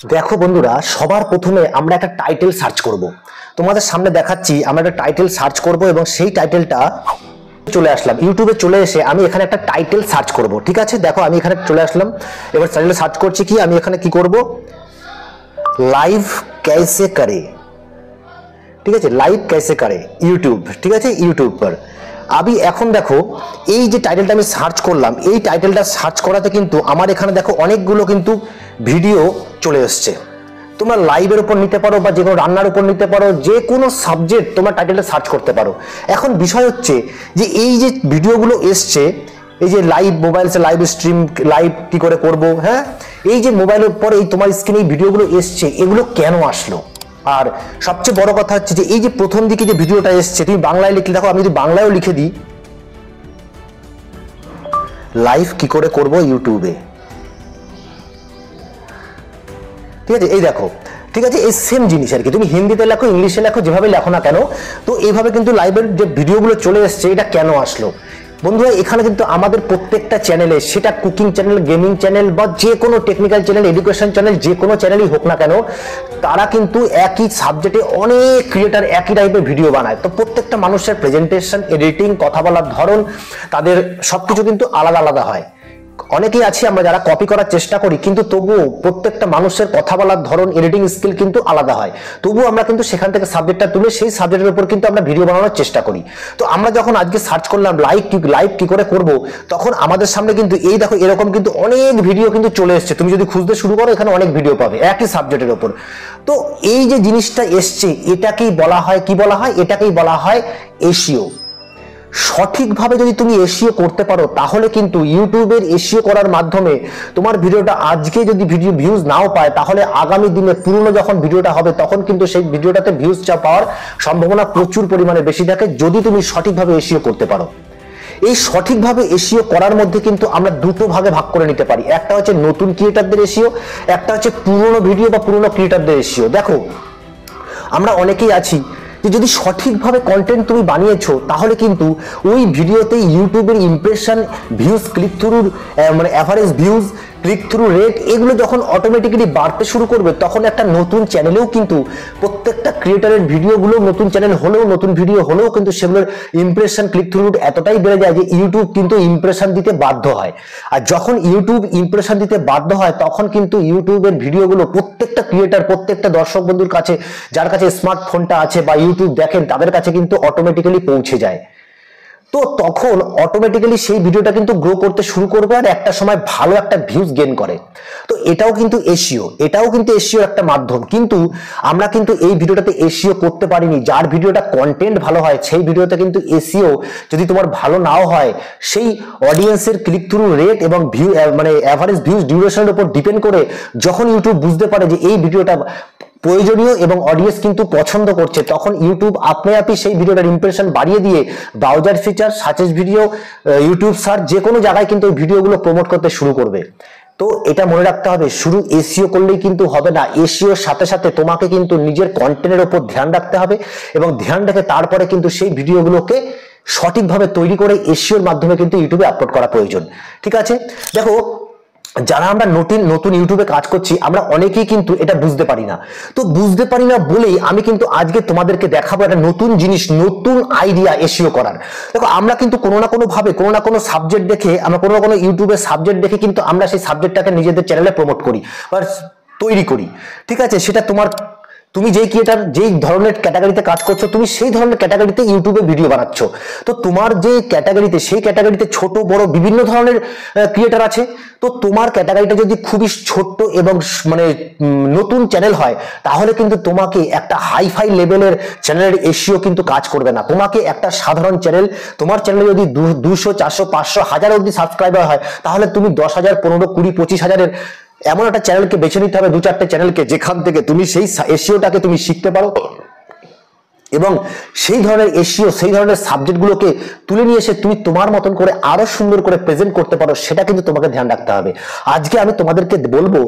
দেখো বন্ধুরা, সবার প্রথমে আমরা একটা টাইটেল সার্চ করব। তোমাদের সামনে দেখাচ্ছি, আমরা একটা টাইটেল সার্চ করব এবং সেই টাইটেলটা চলে আসলাম ইউটিউবে। চলে এসে আমি এখানে একটা টাইটেল সার্চ করব। ঠিক আছে, দেখো আমি এখানে চলে আসলাম। এবার টাইটেল সার্চ করছি কি, আমি এখানে কি করব, লাইভ कैसे करे। ঠিক আছে, লাইভ कैसे करे ইউটিউব। ঠিক আছে, ইউটিউব पर আমি এখন দেখো এই যে টাইটেলটা আমি সার্চ করলাম, এই টাইটেলটা সার্চ করাতে কিন্তু আমার এখানে দেখো অনেকগুলো কিন্তু ভিডিও চলে এসছে। তোমরা লাইভের উপর নিতে পারো বা যে কোনো রান্নার উপর নিতে পারো, যে কোনো সাবজেক্ট তোমার টাইটেলটা সার্চ করতে পারো। এখন বিষয় হচ্ছে যে এই যে ভিডিওগুলো এসছে, এই যে live mobile live stream live কি করে করব, হ্যাঁ, এই যে মোবাইলের পরে এই তোমার স্ক্রিনে এই ভিডিওগুলো এসছে, এগুলো কেন আসলো? আর সবচেয়ে বড় কথা হচ্ছে যে এই যে প্রথম দিকে যে ভিডিওটা এসছে, তুমি বাংলায় লিখলে, দেখো আমি যদি বাংলায়ও লিখে দিই লাইভ কি করে করব ইউটিউবে, ঠিক আছে, এই দেখো, ঠিক আছে, এই সেম জিনিস আর কি। তুমি হিন্দিতে লেখো, ইংলিশে লেখো, যেভাবে লেখো না কেন, তো এইভাবে কিন্তু লাইভের যে ভিডিওগুলো চলে এসছে, এটা কেন আসলো? বন্ধুরা, এখানে কিন্তু আমাদের প্রত্যেকটা চ্যানেলে, সেটা কুকিং চ্যানেল, গেমিং চ্যানেল বা যে কোনো টেকনিক্যাল চ্যানেল, এডুকেশন চ্যানেল, যে কোনো চ্যানেলই হোক না কেন, তারা কিন্তু একই সাবজেক্টে অনেক ক্রিয়েটার একই টাইপের ভিডিও বানায়। তো প্রত্যেকটা মানুষের প্রেজেন্টেশন, এডিটিং, কথা বলার ধরন, তাদের সবকিছু কিন্তু আলাদা আলাদা হয়। অনেকেই আছি আমরা যারা কপি করার চেষ্টা করি, কিন্তু তবুও প্রত্যেকটা মানুষের কথা বলার ধরন, এডিটিং স্কিল কিন্তু আলাদা হয়। তবুও আমরা কিন্তু সেখান থেকে সাবজেক্টটা তুলে সেই সাবজেক্টের উপর কিন্তু আমরা ভিডিও বানানোর চেষ্টা করি। তো আমরা যখন আজকে সার্চ করলাম লাইভ কি করে করব, তখন আমাদের সামনে কিন্তু এই দেখো এরকম কিন্তু অনেক ভিডিও কিন্তু চলে এসছে। তুমি যদি খুঁজতে শুরু করো, এখানে অনেক ভিডিও পাবে একই সাবজেক্টের উপর। তো এই যে জিনিসটা এসছে, এটাকেই বলা হয় কি বলা হয়, এটাকেই বলা হয় এসইও। সঠিকভাবে যদি তুমি এসইও করতে পারো, তাহলে কিন্তু ইউটিউবের এসইও করার মাধ্যমে তোমার ভিডিওটা আজকে যদি ভিডিও ভিউজ নাও পায়, তাহলে আগামী দিনে পুরনো যখন ভিডিওটা হবে, তখন কিন্তু সেই ভিডিওটাতে ভিউজ পাওয়ার সম্ভাবনা প্রচুর পরিমাণে বেশি থাকে, যদি তুমি সঠিকভাবে এসইও করতে পারো। এই সঠিকভাবে এসইও করার মধ্যে কিন্তু আমরা দুটো ভাগে ভাগ করে নিতে পারি। একটা হচ্ছে নতুন ক্রিয়েটারদের এসইও, একটা হচ্ছে পুরনো ভিডিও বা পুরনো ক্রিয়েটারদের এসইও। দেখো, আমরা অনেকেই আছি যে যদি সঠিকভাবে কন্টেন্ট তুমি বানিয়েছো, তাহলে কিন্তু ওই ভিডিওতে ইউটিউবের ইমপ্রেশন, ভিউজ, ক্লিক থ্রুর মানে average views, click through rate, এগুলো যখন অটোমেটিক্যালি বাড়তে শুরু করবে, তখন একটা নতুন চ্যানেলেও কিন্তু প্রত্যেকটা ক্রিয়েটারের ভিডিওগুলো নতুন চ্যানেল হলেও, নতুন ভিডিও হলেও কিন্তু সেগুলোর ইমপ্রেশন, ক্লিক থ্রু রেট এতটাই বেড়ে যায় যে ইউটিউব কিন্তু ইমপ্রেশন দিতে বাধ্য হয়। আর যখন ইউটিউব ইমপ্রেশন দিতে বাধ্য হয়, তখন কিন্তু ইউটিউবের ভিডিওগুলো প্রত্যেকটা ক্রিয়েটার, প্রত্যেকটা দর্শক বন্ধুর কাছে, যার কাছে স্মার্টফোনটা আছে বা ইউটিউব দেখেন, তাদের কাছে কিন্তু অটোমেটিক্যালি পৌঁছে যায়। তো তখন অটোমেটিক্যালি সেই ভিডিওটা কিন্তু গ্রো করতে শুরু করবে আর একটা সময় ভালো একটা ভিউজ গেইন করে। তো এটাও কিন্তু এসইও একটা মাধ্যম। কিন্তু আমরা কিন্তু এই ভিডিওটাতে এসইও করতে পারিনি। যার ভিডিওটা কন্টেন্ট ভালো হয়, সেই ভিডিওতে কিন্তু এসইও যদি তোমার ভালো নাও হয়, সেই অডিয়েন্সের ক্লিক থ্রু রেট এবং ভিউ মানে অ্যাভারেজ ভিউজ ডিউরেশনের উপর ডিপেন্ড করে, যখন ইউটিউব বুঝতে পারে যে এই ভিডিওটা প্রয়োজনীয় এবং অডিয়েন্স কিন্তু পছন্দ করছে, তখন ইউটিউব আপনি আপনি সেই ভিডিওটার ইমপ্রেশন বাড়িয়ে দিয়ে browser feature, searches video, YouTube search, যে কোনো জায়গায় কিন্তু এই ভিডিওগুলো প্রমোট করতে শুরু করবে। তো এটা মনে রাখতে হবে, শুধু এসইও করলেই কিন্তু হবে না। এসইওর সাথে সাথে তোমাকে কিন্তু নিজের কন্টেন্টের উপর ধ্যান রাখতে হবে এবং ধ্যান রেখে তারপরে কিন্তু সেই ভিডিওগুলোকে সঠিকভাবে তৈরি করে এসইওর মাধ্যমে কিন্তু ইউটিউবে আপলোড করা প্রয়োজন। ঠিক আছে, দেখো, যারা আমরা নতুন ইউটিউবে কাজ করছি, আমরা অনেকেই কিন্তু এটা বুঝতে পারি না। তো বুঝতে পারি না বলেই আমি কিন্তু আজকে তোমাদেরকে দেখাবো একটা নতুন জিনিস, নতুন আইডিয়া এসইও করার। দেখো, আমরা কিন্তু কোনো না কোনো ভাবে, কোনো না কোনো সাবজেক্ট দেখে, আমরা কোনো না কোনো ইউটিউবের সাবজেক্ট দেখে কিন্তু আমরা সেই সাবজেক্টটাকে নিজেদের চ্যানেলে প্রমোট করি বা তৈরি করি। ঠিক আছে, সেটা তুমি যেই ক্রিয়েটার, যেই ধরনের ক্যাটাগরিতে কাজ করছো, তুমি সেই ধরনের ক্যাটাগরিতে ইউটিউবে ভিডিও বানাচ্ছ। তো তোমার যে ক্যাটাগরিতে, সেই ক্যাটাগরিতে ছোট বড় বিভিন্ন ধরনের ক্রিয়েটার আছে। তো তোমার ক্যাটাগরিটা যদি খুবই ছোট্ট এবং মানে নতুন চ্যানেল হয়, তাহলে কিন্তু তোমাকে একটা হাইফাই লেভেলের চ্যানেলের এসইও কিন্তু কাজ করবে না। তোমাকে একটা সাধারণ চ্যানেল, তোমার চ্যানেলে যদি 200, 400, 500, 1000 অব্দি সাবস্ক্রাইবার হয়, তাহলে তুমি 10,000, 15, 20, 25,000-এর এমন একটা চ্যানেলকে বেছে নিতে হবে, 2-4টে চ্যানেলকে, যেখান থেকে তুমি সেই এসইওটাকে তুমি শিখতে পারো এবং সেই ধরনের এসইও, সেই ধরনের সাবজেক্টগুলোকে তুলে নিয়ে এসে তুমি তোমার মতন করে আরো সুন্দর করে প্রেজেন্ট করতে পারো। সেটা কিন্তু তোমাকে ধ্যান রাখতে হবে। আজকে আমি তোমাদেরকে বলবো,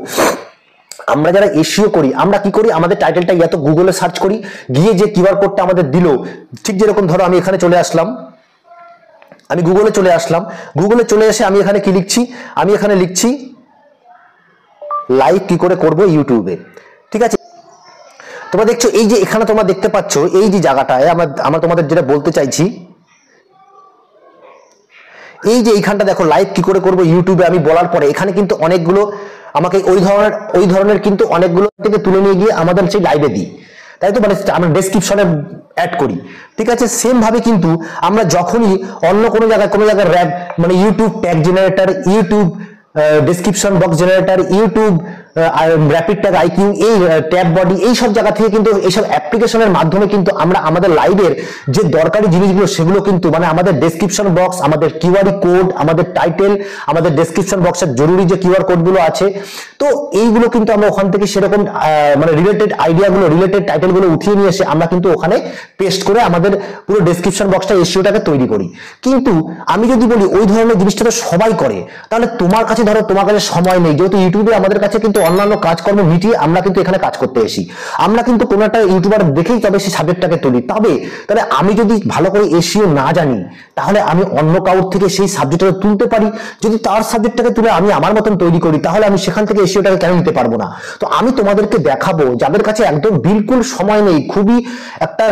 আমরা যারা এসইও করি, আমরা কি করি, আমাদের টাইটেলটা এত গুগলে সার্চ করি, গিয়ে যে কিউআর কোডটা আমাদের দিল, ঠিক যেরকম ধরো আমি এখানে চলে আসলাম, আমি গুগলে চলে আসলাম, গুগলে চলে এসে আমি এখানে কি লিখছি, আমি এখানে লিখছি লাইভ কি করে করব ইউটিউবে। ঠিক আছে, তোমরা দেখছো এই যে এখানে তোমরা দেখতে পাচ্ছ এই যে জায়গাটায় আমরা তোমাদের যেটা বলতে চাইছি, এই যে এইখানটা দেখো লাইভ কি করে করব ইউটিউবে আমি বলার পরে এখানে কিন্তু অনেকগুলো আমাকে ওই ধরনের কিন্তু অনেকগুলো থেকে তুলে নিয়ে গিয়ে আমাদের সেই লাইভে দিই, তাই তো, মানে আমরা ডেসক্রিপশনে অ্যাড করি। ঠিক আছে, সেম ভাবে কিন্তু আমরা যখনই অন্য কোনো জায়গায় র্যাপ মানে YouTube tag generator, YouTube description box generator, YouTube rapid tag IQ, এই ট্যাগ বডি, এই সব জায়গা থেকে কিন্তু এইসব অ্যাপ্লিকেশনের মাধ্যমে কিন্তু আমরা আমাদের লাইভের যে দরকারি জিনিসগুলো সেগুলো কিন্তু মানে আমাদের ডেসক্রিপশন বক্স, আমাদের কিউআর কোড, আমাদের টাইটেল, আমাদের ডেসক্রিপশন বক্সের জরুরি যে কিউআর কোডগুলো আছে, তো এইগুলো কিন্তু আমরা ওখান থেকে সেরকম মানে রিলেটেড আইডিয়াগুলো, রিলেটেড টাইটেলগুলো উঠিয়ে নিয়ে এসে আমরা কিন্তু ওখানে পেস্ট করে আমাদের পুরো ডেসক্রিপশন বক্সটা এসইওটাকে তৈরি করি। কিন্তু আমি যদি বলি ওই ধরনের জিনিসটা তো সবাই করে, তাহলে তোমার কাছে ধরো তোমার কাছে সময় নেই, যেহেতু ইউটিউবে আমাদের কাছে কিন্তু অন্যান্য কাজকর্ম মিটিয়ে আমরা কিন্তু এখানে কাজ করতে এসি, আমরা কিন্তু কোনো একটা ইউটিউবার দেখেই তবে সেই সাবজেক্টটাকে তুলি। তাহলে আমি যদি ভালো করে এসইও না জানি তাহলে আমি অন্য কারোর থেকে সেই সাবজেক্টটা তুলতে পারি, যদি তার সাবজেক্টটাকে তুলে আমি আমার মতন তৈরি করি তাহলে আমি সেখান থেকে এসইওটাকে কেন নিতে পারবো না? তো আমি তোমাদেরকে দেখাবো যাদের কাছে একদম বিলকুল সময় নেই, খুবই একটা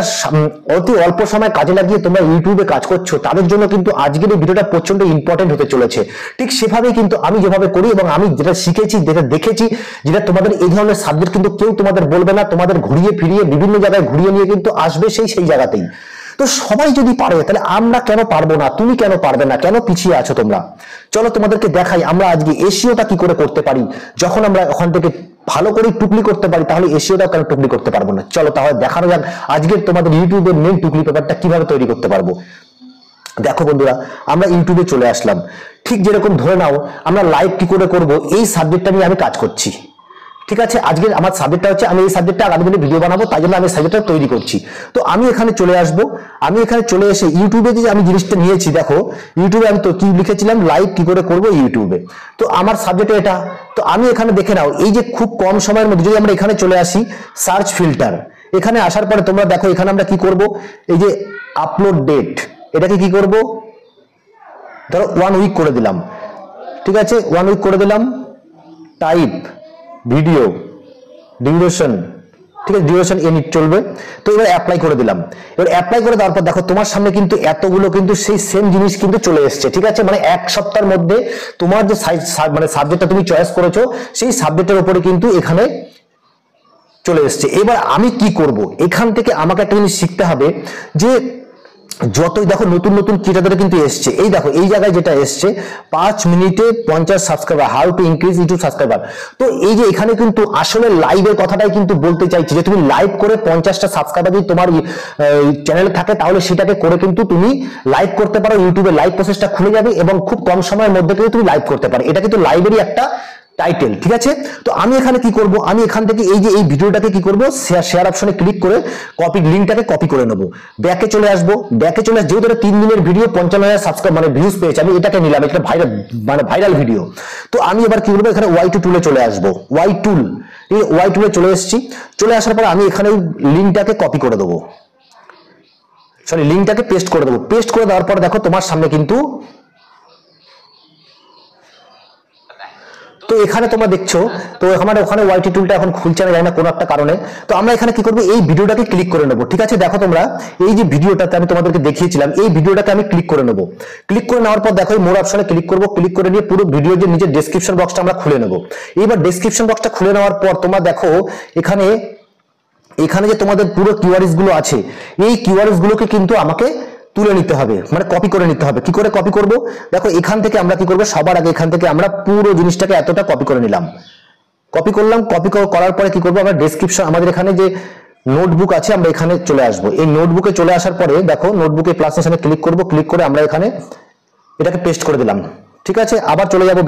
অতি অল্প সময় কাজে লাগিয়ে তোমরা ইউটিউবে কাজ করছো, তাদের জন্য কিন্তু আজকের এই ভিডিওটা প্রচন্ড ইম্পর্টেন্ট হতে চলেছে। ঠিক সেভাবেই কিন্তু আমি যেভাবে করি এবং আমি যেটা শিখেছি, যেটা দেখেছি, যেটা তোমাদের এই ধরনের সাবজেক্ট কিন্তু কেউ তোমাদের বলবে না, তোমাদের ঘুরিয়ে ফিরিয়ে বিভিন্ন জায়গায় ঘুরিয়ে নিয়ে কিন্তু আসবে সেই জায়গাতেই। তো সবাই যদি পারে তাহলে আমরা কেন পারবো না? তুমি কেন পারবে না? কেন পিছিয়ে আছো তোমরা? চলো তোমাদেরকে দেখাই আমরা আজকে এসইওটা কি করে করতে পারি। যখন আমরা ওখান থেকে ভালো করে টুকলি করতে পারি তাহলে এসইওটা কেন টুকলি করতে পারবো না? চলো তাহলে দেখানো যাক আজকের তোমাদের ইউটিউবের মেন টুকলি পেপারটা কিভাবে তৈরি করতে পারবো। দেখো বন্ধুরা, আমরা ইউটিউবে চলে আসলাম, ঠিক যেরকম ধরে নাও আমরা লাইভ কি করে করব এই সাবজেক্টটা নিয়ে আমি কাজ করছি। ঠিক আছে, আজকের আমার সাবজেক্টটা হচ্ছে আমি এই সাবজেক্টটা আগামী দিনে ভিডিও বানাবো, তাই জন্য আমি সাবজেক্টটা তৈরি করছি। তো আমি এখানে চলে আসব, আমি এখানে চলে এসে ইউটিউবে যে আমি জিনিসটা নিয়েছি, দেখো ইউটিউবে আমি তো কি লিখেছিলাম, লাইভ কি করে করব ইউটিউবে। তো আমার সাবজেক্ট এটা, তো আমি এখানে দেখে নাও এই যে খুব কম সময়ের মধ্যে যদি আমরা এখানে চলে আসি সার্চ ফিল্টার, এখানে আসার পরে তোমরা দেখো এখানে আমরা কি করব, এই যে আপলোড ডেট, এটাকে কি করব, ধরো 1 উইক করে দিলাম। ঠিক আছে, 1 উইক করে দিলাম। টাইপ ভিডিও ডিউরেশন, ঠিক আছে, ডিউরেশন এনিট চলবে। তো এবার অ্যাপ্লাই করে দিলাম। এবার অ্যাপ্লাই করে দেওয়ার পর দেখো তোমার সামনে কিন্তু এতগুলো কিন্তু সেই সেম জিনিস কিন্তু চলে এসছে। ঠিক আছে, মানে এক সপ্তাহের মধ্যে তোমার যে মানে সাবজেক্টটা তুমি চয়েস করেছো সেই সাবজেক্টের উপরে কিন্তু এখানে চলে এসছে। এবার আমি কি করব, এখান থেকে আমাকে একটা জিনিস শিখতে হবে যে যতই দেখো নতুন নতুন ক্রিয়েটরদের কিন্তু এসছে, এই দেখো এই জায়গায় যেটা এসছে 5 মিনিটে 50 subscriber, how to increase YouTube subscriber. তো এই যে এখানে কিন্তু আসলে লাইভের কথাটাই কিন্তু বলতে চাইছি, যে তুমি লাইভ করে 50টা সাবস্ক্রাইবার যদি তোমার চ্যানেলে থাকে তাহলে সেটাকে করে কিন্তু তুমি লাইভ করতে পারো, ইউটিউবে লাইভ প্রসেসটা খুলে যাবে এবং খুব কম সময়ের মধ্যে কিন্তু তুমি লাইভ করতে পারো। এটা কিন্তু লাইভেরই একটা টাইটেল। ঠিক আছে, তো আমি এখানে কি করব, আমি এখান থেকে এই যে এই ভিডিওটাকে কি করব, শেয়ার অপশনে ক্লিক করে কপি লিংকটাকে কপি করে নেব, ব্যাকে চলে আসবো। ব্যাকে চলে যেহেতু 3 দিনের ভিডিও 55,000 সাবস্ক্রাইব মানে ভিউজ পেয়েছে, আমি এটাকে নিলাম, এটা ভাইরাল ভিডিও। তো আমি এবার কি করবো, এখানে Y2 টুলে চলে আসবো, ওয়াই টুলে চলে এসেছি। চলে আসার পর আমি এখানে লিংকটাকে কপি করে দেবো, সরি লিংকটাকে পেস্ট করে দেবো। পেস্ট করে দেওয়ার পর দেখো তোমার সামনে কিন্তু, তো এখানে তোমরা দেখছো, তো আমার ওখানে ওয়াইটি টুলটা এখন খুলছে না, জানি না কোনো একটা কারণে। তো আমরা এখানে কি করবো, এই ভিডিওটাকে ক্লিক করে নেবো। ঠিক আছে, দেখো তোমরা এই যে ভিডিওটাতে আমি তোমাদেরকে দেখিয়েছিলাম, এই ভিডিওটাকে আমি ক্লিক করে নেবো। ক্লিক করে নেওয়ার পর দেখো মোর অপশনে ক্লিক করবো, ক্লিক করে নিয়ে পুরো ভিডিওর যে নিজের ডেসক্রিপশন বক্সটা আমরা খুলে নেবো। এইবার ডেসক্রিপশন বক্সটা খুলে নেওয়ার পর তোমরা দেখো এখানে যে তোমাদের পুরো কিওয়ার্ডস গুলো আছে, এই কিওয়ার্ডস গুলোকে কিন্তু আমাকে তুলে নিতে হবে, মানে কপি করে নিতে হবে। কি করে কপি করব, দেখো এখান থেকে আমরা কি করব, সবার আগে এখান থেকে আমরা পুরো জিনিসটাকে এতটা কপি করে নিলাম, কপি করলাম। কপি করার পরে কি করব, আমরা ডেসক্রিপশন আমাদের এখানে যে নোটবুক আছে আমরা এখানে চলে আসব। এই নোটবুকে চলে আসার পরে দেখো নোটবুকে প্লাস নিশানে ক্লিক করব, ক্লিক করে আমরা এখানে এটাকে পেস্ট করে দিলাম। ঠিক আছে, আবার চলে যাব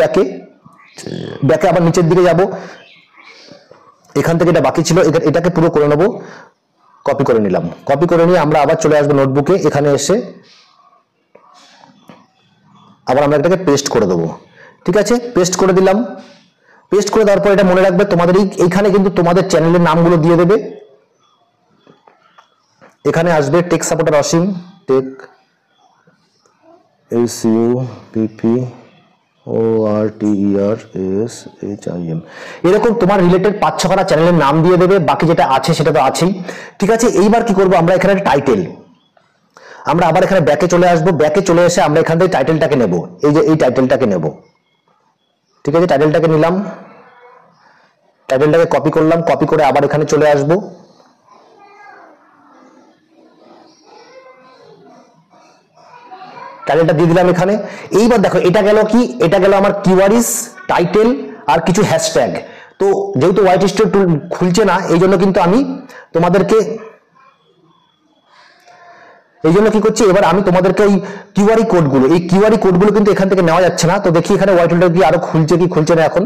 ব্যাকে আবার নিচের দিকে যাব, এখান থেকে এটা বাকি ছিল এটাকে পুরো করে নেব, কপি করে নিলাম। কপি করে নিয়ে আমরা আবার চলে আসবো নোটবুকে, এখানে এসে আবার আমরা এটাকে পেস্ট করে দেবো। ঠিক আছে, পেস্ট করে দিলাম। পেস্ট করে দেওয়ার পর এটা মনে রাখবে তোমাদের এইখানে কিন্তু তোমাদের চ্যানেলের নামগুলো দিয়ে দেবে। এখানে আসবে টেক সাপোর্টার অসীম, টেক SEO PP ORTERSHIM, এরকম তোমার রিলেটেড 5-6খানা চ্যানেলের নাম দিয়ে দেবে, বাকি যেটা আছে সেটা তো আছেই। ঠিক আছে, এইবার কি করব, আমরা এখানে টাইটেল, আমরা আবার এখানে ব্যাকে চলে আসবো, ব্যাকে চলে এসে আমরা এখান থেকে টাইটেলটাকে নেব, এই যে এই টাইটেলটাকে নেব। ঠিক আছে, টাইটেলটাকে নিলাম, টাইটেলটাকে কপি করলাম, কপি করে আবার এখানে চলে আসবো, টাইটেলটা দিয়ে দিলাম এখানে। এইবার দেখো এটা গেল কি, এটা গেল আমার কিওয়ার্ডস, টাইটেল আর কিছু হ্যাশট্যাগ। তো যেহেতু হোয়াইট স্টোর টুল খুলছে না, এই জন্য কিন্তু আমি তোমাদেরকে এই জন্য কি করছি, এবার আমি তোমাদেরকে ওই কিউআরই কোডগুলো, এই কিউআরই কোডগুলো কিন্তু এখান থেকে নেওয়া যাচ্ছে না। তো দেখি এখানে হোয়াইট টুলটা দিয়ে আরো খুলছে কি খুলছে না এখন।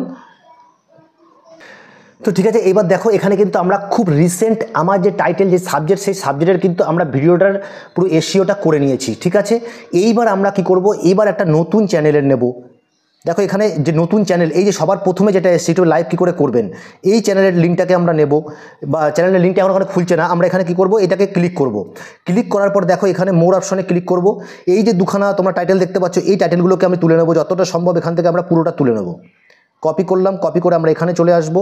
তো ঠিক আছে, এবার দেখো এখানে কিন্তু আমরা খুব রিসেন্ট আমার যে টাইটেল, যে সাবজেক্ট, সেই সাবজেক্টের কিন্তু আমরা ভিডিওটার পুরো এসইওটা করে নিয়েছি। ঠিক আছে, এইবার আমরা কি করব, এইবার একটা নতুন চ্যানেলের নেব। দেখো এখানে যে নতুন চ্যানেল, এই যে সবার প্রথমে যেটা এসছে, একটু লাইভ কী করে করবেন, এই চ্যানেলের লিঙ্কটাকে আমরা নেব, বা চ্যানেলের লিঙ্কটা এখন ওখানে খুলছে না, আমরা এখানে কি করব, এটাকে ক্লিক করব। ক্লিক করার পর দেখো এখানে মোর অপশনে ক্লিক করব। এই যে দুখানা তোমরা টাইটেল দেখতে পাচ্ছ, এই টাইটেলগুলোকে আমি তুলে নেব, যতটা সম্ভব এখান থেকে আমরা পুরোটা তুলে নেব। কপি করলাম, কপি করে আমরা এখানে চলে আসব,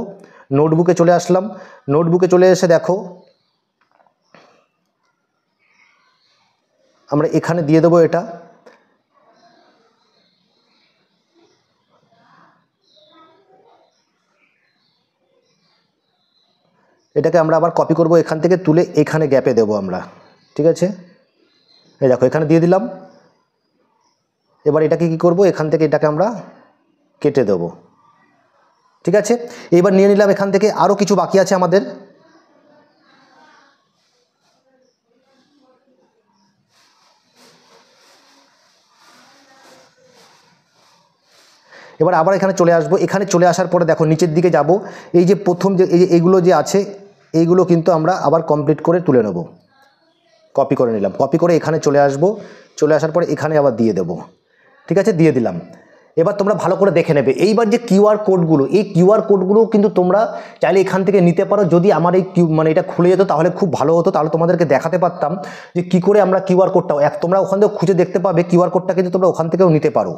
নোটবুকে চলে আসলাম। নোটবুকে চলে এসে দেখো আমরা এখানে দিয়ে দেবো এটা। এটাকে আমরা আবার কপি করব, এখান থেকে তুলে এখানে গ্যাপে দেব আমরা। ঠিক আছে, এই দেখো এখানে দিয়ে দিলাম। এবার এটাকে কি করব, এখান থেকে এটাকে আমরা কেটে দেব। ঠিক আছে, এবার নিয়ে নিলাম এখান থেকে, আরও কিছু বাকি আছে আমাদের। এবার আবার এখানে চলে আসবো, এখানে চলে আসার পরে দেখো নিচের দিকে যাব, এই যে প্রথম যে এইগুলো যে আছে, এইগুলো কিন্তু আমরা আবার কমপ্লিট করে তুলে নেব। কপি করে নিলাম, কপি করে এখানে চলে আসব, চলে আসার পরে এখানে আবার দিয়ে দেব। ঠিক আছে, দিয়ে দিলাম। এবার তোমরা ভালো করে দেখে নেবে, এইবার যে কিউআর কোডগুলো, এই কিউআর কোডগুলো কিন্তু তোমরা চাইলে এখান থেকে নিতে পারো। যদি আমার এই মানে এটা খুলে যেত তাহলে খুব ভালো হতো, তাহলে তোমাদেরকে দেখাতে পারতাম যে কী করে আমরা কিউআর কোডটা, তোমরা ওখান থেকে খুঁজে দেখতে পাবে কিউআর কোডটা, কিন্তু তোমরা ওখান থেকেও নিতে পারো।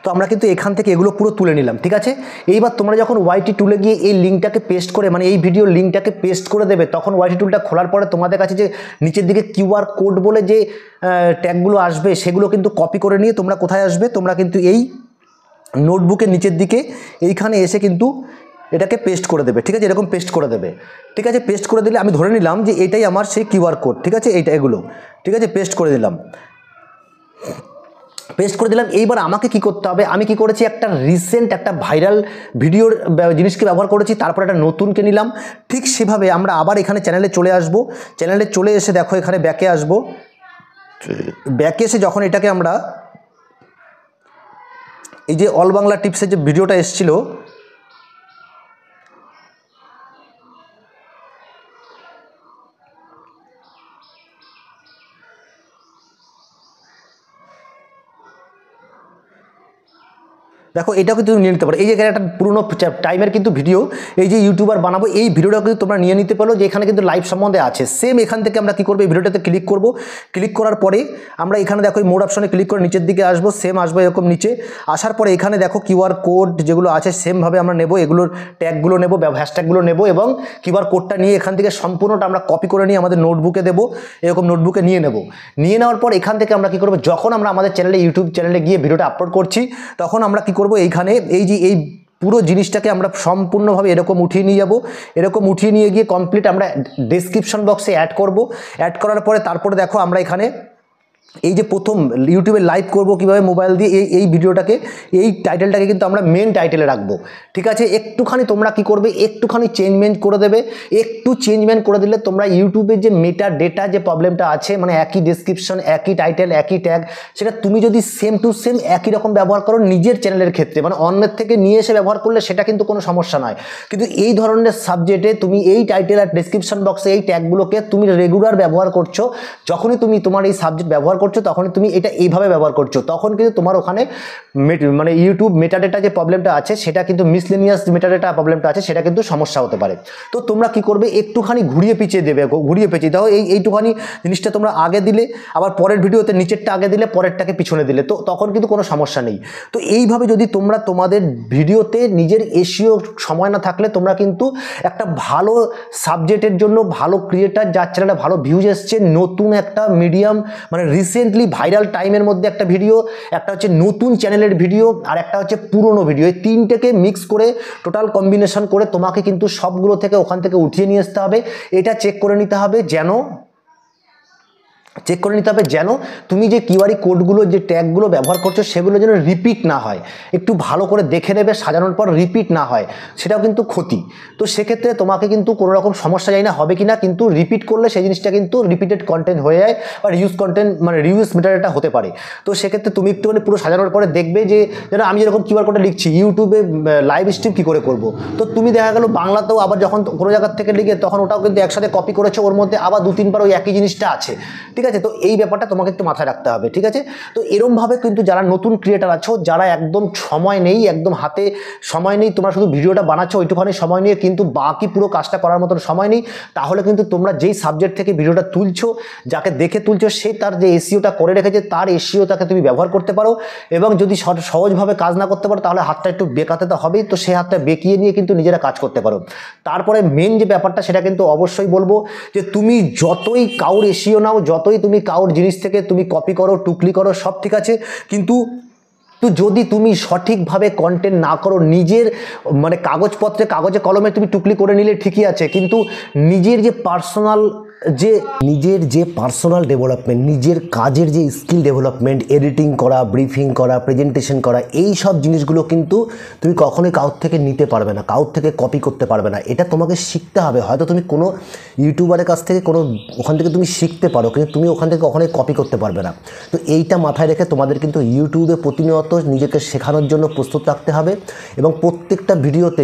তো আমরা কিন্তু এখান থেকে এগুলো পুরো তুলে নিলাম। ঠিক আছে, এইবার তোমরা যখন ওয়াইটি টুলে গিয়ে এই লিঙ্কটাকে পেস্ট করে, মানে এই ভিডিওর লিঙ্কটাকে পেস্ট করে দেবে, তখন ওয়াইটি টুলটা খোলার পরে তোমাদের কাছে যে নিচের দিকে কিউআর কোড বলে যে ট্যাগগুলো আসবে, সেগুলো কিন্তু কপি করে নিয়ে তোমরা কোথায় আসবে, তোমরা কিন্তু এই নোটবুকের নিচের দিকে এইখানে এসে কিন্তু এটাকে পেস্ট করে দেবে। ঠিক আছে, এরকম পেস্ট করে দেবে। ঠিক আছে, পেস্ট করে দিলে আমি ধরে নিলাম যে এটাই আমার সেই কিউআর কোড। ঠিক আছে, এইটা এগুলো ঠিক আছে, পেস্ট করে দিলাম, পেস্ট করে দিলাম। এইবার আমাকে কি করতে হবে, আমি কি করেছি, একটা রিসেন্ট একটা ভাইরাল ভিডিওর জিনিসকে ব্যবহার করেছি, তারপর একটা নতুনকে নিলাম। ঠিক সেভাবে আমরা আবার এখানে চ্যানেলে চলে আসব, চ্যানেলে চলে এসে দেখো এখানে ব্যাকে আসব, ব্যাকে এসে যখন এটাকে আমরা এই যে অল বাংলা টিপসের যে ভিডিওটা এসেছিল, দেখো এটাও কিন্তু নিয়ে নিতে পারো। এই যে একটা পুরোনো টাইমের কিন্তু ভিডিও, এই যে ইউটিউবার বানাবো, এই ভিডিওটাও কিন্তু তোমরা নিয়ে নিতে পারো, যে এখানে কিন্তু লাইভ সম্বন্ধে আছে। সেম এখান থেকে আমরা কি করবো, এই ভিডিওটাতে ক্লিক করব, ক্লিক করার পরে আমরা এখানে দেখো এই মোড অপশনে ক্লিক করে নিচের দিকে আসবো, সেম আসবো এরকম নিচে আসার পরে এখানে দেখো কিউআর কোড যেগুলো আছে সেমভাবে আমরা নেব, এগুলোর ট্যাগগুলো নেব, হ্যাশট্যাগুলো নেব, এবং কিউআর কোডটা নিয়ে এখান থেকে সম্পূর্ণটা আমরা কপি করে নিয়ে আমাদের নোটবুকে দেবো, এরকম নোটবুকে নিয়ে নেব। নিয়ে নেওয়ার পর এখান থেকে আমরা কি করবো, যখন আমরা আমাদের চ্যানেলে ইউটিউব চ্যানেলে গিয়ে ভিডিওটা আপলোড করছি, তখন আমরা কি করব, এইখানে এই যে এই পুরো জিনিসটাকে আমরা সম্পূর্ণভাবে এরকম উঠিয়ে নিয়ে যাব, এরকম উঠিয়ে নিয়ে গিয়ে কমপ্লিট আমরা ডেসক্রিপশন বক্সে অ্যাড করব। অ্যাড করার পরে তারপরে দেখো আমরা এখানে এই যে প্রথম ইউটিউবে লাইভ করব কিভাবে মোবাইল দিয়ে, এই ভিডিওটাকে, এই টাইটেলটাকে কিন্তু আমরা মেন টাইটেলে রাখবো। ঠিক আছে, একটুখানি তোমরা কি করবে, একটুখানি চেঞ্জমেন্ট করে দেবে। একটু চেঞ্জমেন্ট করে দিলে তোমরা ইউটিউবের যে মেটা ডেটা যে প্রবলেমটা আছে, মানে একই ডেসক্রিপশন, একই টাইটেল, একই ট্যাগ, সেটা তুমি যদি সেম টু সেম একই রকম ব্যবহার করো নিজের চ্যানেলের ক্ষেত্রে, মানে অন্যের থেকে নিয়ে এসে ব্যবহার করলে সেটা কিন্তু কোনো সমস্যা নয়। কিন্তু এই ধরনের সাবজেক্টে তুমি এই টাইটেল আর ডেসক্রিপশন বক্সে এই ট্যাগগুলোকে তুমি রেগুলার ব্যবহার করছো, যখনই তুমি তোমার এই সাবজেক্ট ব্যবহার ব্যবহার করছো তখনই তুমি এটা এইভাবে ব্যবহার করছো, তখন কিন্তু তোমার ওখানে মানে ইউটিউব মেটাডেটা যে প্রবলেমটা আছে সেটা কিন্তু মিসলেনিয়াস মেটাডেটা প্রবলেমটা আছে সেটা কিন্তু সমস্যা হতে পারে। তো তোমরা কি করবে, একটুখানি ঘুরিয়ে পিছিয়ে দেবে, ঘুরিয়ে পেঁচিয়ে দাও, এইটুখানি জিনিসটা তোমরা আগে দিলে, আবার পরের ভিডিওতে নিচেরটা আগে দিলে, পরেরটাকে পিছনে দিলে, তো তখন কিন্তু কোনো সমস্যা নেই। তো এইভাবে যদি তোমরা তোমাদের ভিডিওতে নিজের এসিও সময় না থাকলে তোমরা কিন্তু একটা ভালো সাবজেক্টের জন্য ভালো ক্রিয়েটার, যার চ্যানেলে ভালো ভিউজ এসছে, নতুন একটা মিডিয়াম মানে রিসেন্টলি ভাইরাল টাইমের মধ্যে একটা ভিডিও, একটা হচ্ছে নতুন চ্যানেলের ভিডিও, আর একটা হচ্ছে পুরনো ভিডিও, এই তিনটেকে মিক্স করে টোটাল কম্বিনেশন করে তোমাকে কিন্তু সবগুলো থেকে ওখান থেকে উঠিয়ে নিয়ে আসতে হবে। এটা চেক করে নিতে হবে যেন তুমি যে কিউআর কোডগুলো যে ট্যাগগুলো ব্যবহার করছো সেগুলো যেন রিপিট না হয়। একটু ভালো করে দেখে নেবে, সাজানোর পর রিপিট না হয়, সেটাও কিন্তু ক্ষতি। তো সেক্ষেত্রে তোমাকে কিন্তু কোনো রকম সমস্যা জানি না হবে কি না, কিন্তু রিপিট করলে সেই জিনিসটা কিন্তু রিপিটেড কন্টেন্ট হয়ে যায় বা রিউজ কন্টেন্ট মানে রিউজ মেটারিয়ালটা হতে পারে। তো সেক্ষেত্রে তুমি একটুখানি পুরো সাজানোর পরে দেখবে যে যেন আমি যেরকম কিউআর কোডটা লিখছি ইউটিউবে লাইভ স্ট্রিম কী করে করব, তো তুমি দেখা গেল বাংলাতেও আবার যখন কোনো জায়গার থেকে লিখে তখন ওটাও কিন্তু একসাথে কপি করেছো, ওর মধ্যে আবার 2-3বার ওই একই জিনিসটা আছে, ঠিক আছে। তো এই ব্যাপারটা তোমাকে একটু মাথায় রাখতে হবে, ঠিক আছে। তো এরমভাবে কিন্তু যারা নতুন ক্রিয়েটার আছো, যারা একদম সময় নেই, একদম হাতে সময় নেই, তোমরা শুধু ভিডিওটা বানাচ্ছো ওইটুখানি সময় নিয়ে, কিন্তু বাকি পুরো কাজটা করার মতন সময় নেই, তাহলে কিন্তু তোমরা যেই সাবজেক্ট থেকে ভিডিওটা তুলছো, যাকে দেখে তুলছো, সে তার যে এসইওটা করে রেখেছে তার এসইওটাকে তুমি ব্যবহার করতে পারো। এবং যদি সহজভাবে কাজ না করতে পারো তাহলে হাতটা একটু বেঁকাতে তো হবেই, তো সেই হাতটা বেঁকিয়ে নিয়ে কিন্তু নিজেরা কাজ করতে পারো। তারপরে মেন যে ব্যাপারটা সেটা কিন্তু অবশ্যই বলবো যে তুমি যতই কাউর এসইও নাও, যতই তুমি কাউর জিনিস থেকে তুমি কপি করো, টুকলি করো, সব ঠিক আছে, কিন্তু যদি তুমি সঠিকভাবে কন্টেন্ট না করো, নিজের মানে কাগজে কলমে তুমি টুকলি করে নিলে ঠিকই আছে, কিন্তু নিজের যে পার্সোনাল ডেভেলপমেন্ট, নিজের কাজের যে স্কিল ডেভেলপমেন্ট, এডিটিং করা, ব্রিফিং করা, প্রেজেন্টেশন করা, এই সব জিনিসগুলো কিন্তু তুমি কখনোই কারোর থেকে নিতে পারবে না, কারোর থেকে কপি করতে পারবে না। এটা তোমাকে শিখতে হবে। হয়তো তুমি কোনো ইউটিউবারের কাছ থেকে ওখান থেকে তুমি শিখতে পারো, কিন্তু তুমি ওখান থেকে কখনোই কপি করতে পারবে না। তো এইটা মাথায় রেখে তোমাদের কিন্তু ইউটিউবে প্রতিনিয়ত নিজেকে শেখানোর জন্য প্রস্তুত রাখতে হবে, এবং প্রত্যেকটা ভিডিওতে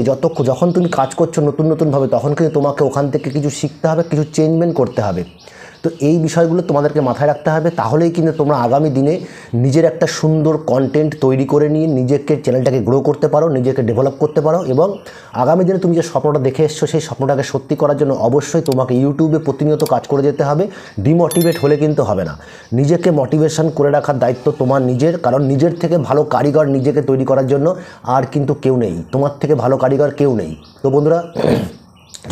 যখন তুমি কাজ করছো নতুনভাবে, তখন কিন্তু তোমাকে ওখান থেকে কিছু শিখতে হবে, কিছু চেঞ্জমেন্ট করতে হবে। তো এই বিষয়গুলো তোমাদেরকে মাথায় রাখতে হবে, তাহলেই কিন্তু তোমরা আগামী দিনে নিজের একটা সুন্দর কন্টেন্ট তৈরি করে নিয়ে নিজেকে চ্যানেলটাকে গ্রো করতে পারো, নিজেকে ডেভেলপ করতে পারো, এবং আগামী দিনে তুমি যে স্বপ্নটা দেখে এসছো সেই স্বপ্নটাকে সত্যি করার জন্য অবশ্যই তোমাকে ইউটিউবে প্রতিনিয়ত কাজ করে যেতে হবে। ডিমোটিভেট হলে কিন্তু হবে না, নিজেকে মোটিভেশন করে রাখার দায়িত্ব তোমার নিজের, কারণ নিজের থেকে ভালো কারিগর নিজেকে তৈরি করার জন্য আর কিন্তু কেউ নেই, তোমার থেকে ভালো কারিগর কেউ নেই। তো বন্ধুরা,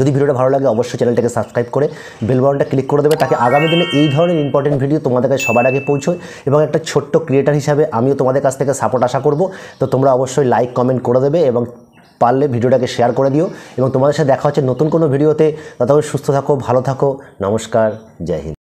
যদি ভিডিওটা ভালো লাগে অবশ্যই চ্যানেলটাকে সাবস্ক্রাইব করে বেল বাটনটা ক্লিক করে দেবে, তাকে আগামী দিনে এই ধরনের ইম্পর্টেন্ট ভিডিও তোমাদের কাছে সবার আগে পৌঁছয়। এবং একটা ছোট্ট ক্রিয়েটার হিসাবে আমিও তোমাদের কাছ থেকে সাপোর্ট আশা করব। তো তোমরা অবশ্যই লাইক কমেন্ট করে দেবে, এবং পারলে ভিডিওটাকে শেয়ার করে দিও, এবং তোমাদের সাথে দেখা হচ্ছে নতুন কোনো ভিডিওতে। ততক্ষণ সুস্থ থাকো, ভালো থাকো, নমস্কার, জয় হিন্দ।